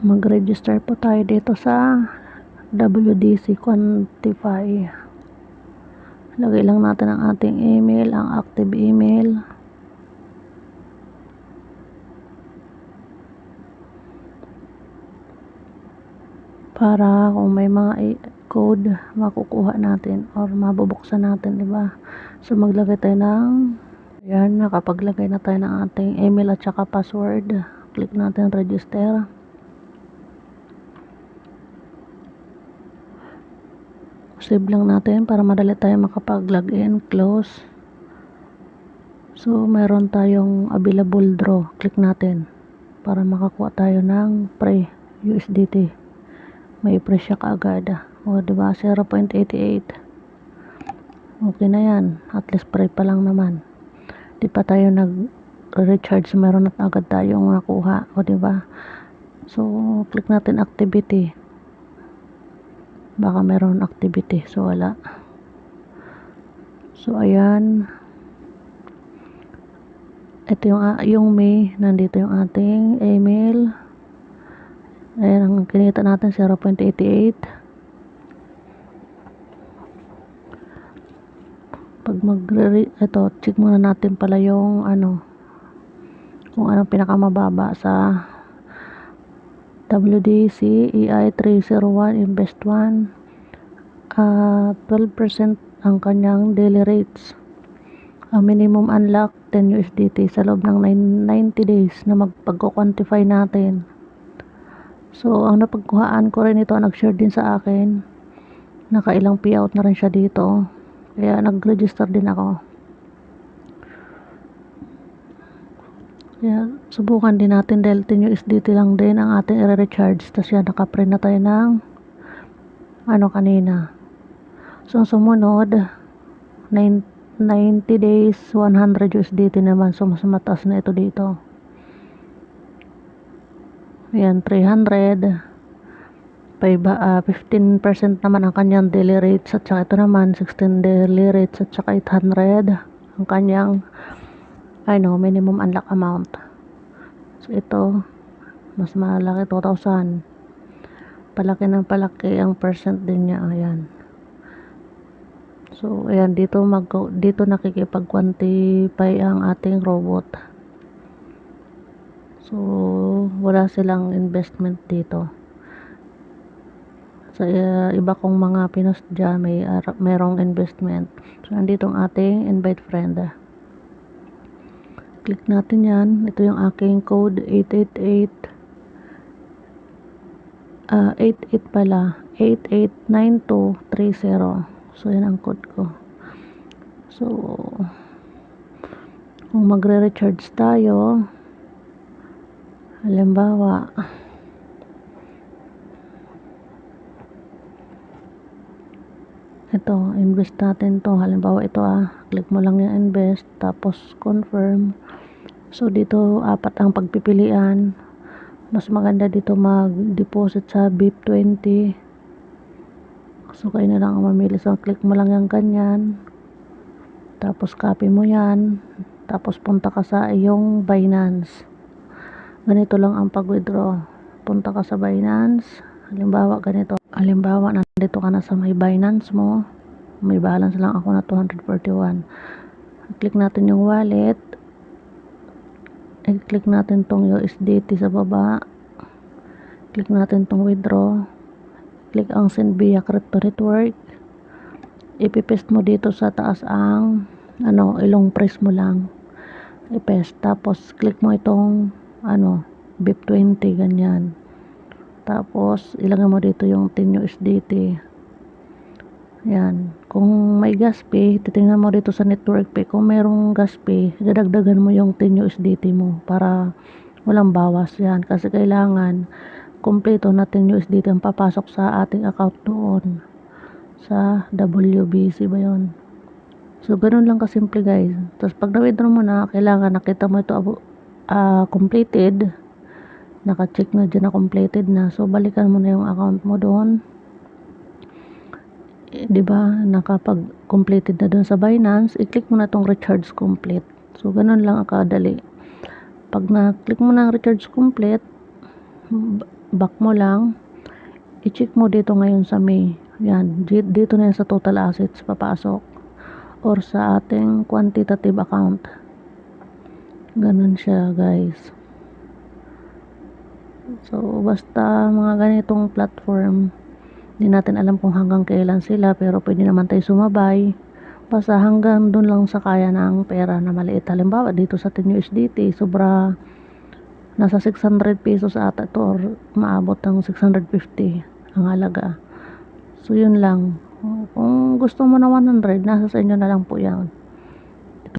Mag-register po tayo dito sa WDC Quantify. Lagay lang natin ang ating email, ang active email. Para kung may mga code makukuha natin or mabubuksan natin, diba? So maglagay tayo ng, ayan, nakapaglagay na tayo ng ating email at saka password. Click natin register. Save lang natin para madali tayo makapag-login. Close. So mayroon tayong available draw. Click natin para makakuha tayo ng pre USDT. May pre siya kaagad. O diba, 0.88. Okay na yan. At least pre pa lang naman. Di pa tayo nag-recharge, meron at agad tayong nakuha. O diba? So click natin activity. Baka meron activity. So wala. So ayan. Ito yung May. Nandito yung ating email. Ayan ang kinita natin, 0.88. Pag ito, check muna natin pala yung kung anong pinakamababa sa WDC EI 301 Invest 1. 12% ang kanyang daily rates. Minimum unlock 10 USDT sa loob ng 90 days na magpag-quantify natin. So ang napagkuhaan ko rin ito, nag-share din sa akin, nakailang payout na rin siya dito, kaya nag-register din ako. Kaya subukan din natin dahil 10 USDT lang din ang ating i-recharge. Tapos yan, naka-print na tayo ng kanina. So sumunod 90 days 100 USDT naman. So mas mataas na ito dito. Ayan, 300. 15% naman ang kanyang daily rates. At saka ito naman 16 daily rates. At saka 800 ang kanyang minimum unlock amount. So ito mas malaki, 2,000. Palaki ng palaki ang percent din niya. Ayan. So ayan, dito nakikipag-quantify ang ating robot. So wala silang investment dito. Sa iba kong mga pinost dyan, merong investment. So nandito ang ating invite friend. Click natin yan. Ito yung aking code 88 pala, 889230. So yan ang code ko. So kung magre-recharge tayo, halimbawa ito, invest natin to. Halimbawa ito click mo lang yung invest, tapos confirm. So dito 4 ang pagpipilian. Mas maganda dito mag-deposit sa BIP20. So kayo na lang ang mamili. So click mo lang yung ganyan, tapos copy mo yan, tapos punta ka sa iyong Binance. Ganito lang ang pag-withdraw. Punta ka sa Binance. Halimbawa ganito. Halimbawa nandito ka na sa may Binance mo. May balance lang ako na 241. Click natin yung wallet. I-click natin tong USDT sa baba. Click natin tong withdraw. Click ang send via crypto network. Ipipaste mo dito sa taas ang ilong press mo lang. I-paste. Tapos click mo itong BIP20 ganyan. Tapos ilagay mo dito yung 10 USDT. Yan. Kung may gas pay, titingnan mo dito sa network pay. Kung mayroong gas pay, dadagdagan mo yung 10 USDT mo para walang bawas yan. Kasi kailangan kompleto na 10 USDT ang papasok sa ating account doon sa WBC ba yun. So ganoon lang kasimple guys. Tapos pag na-withdraw mo na, kailangan nakita mo ito completed. Naka-check na dyan na completed na. So balikan mo na yung account mo doon. Diba, nakapag-completed na doon sa Binance, i-click mo na tong recharge complete. So ganun lang ang kadali. Pag na-click mo na ang recharge complete, back mo lang, i-check mo dito ngayon sa May. Yan, dito na yan sa total assets papasok or sa ating quantitative account. Ganun siya, guys. So, basta mga ganitong platform, hindi natin alam kung hanggang kailan sila, pero pwede naman tayo sumabay. Basta hanggang dun lang sa kaya ng pera na maliit. Halimbawa, dito sa 10 USDT, sobra nasa 600 pesos ata ito or maabot ng 650 ang halaga. So, yun lang. Kung gusto mo na 100, nasa sa inyo na lang po yan.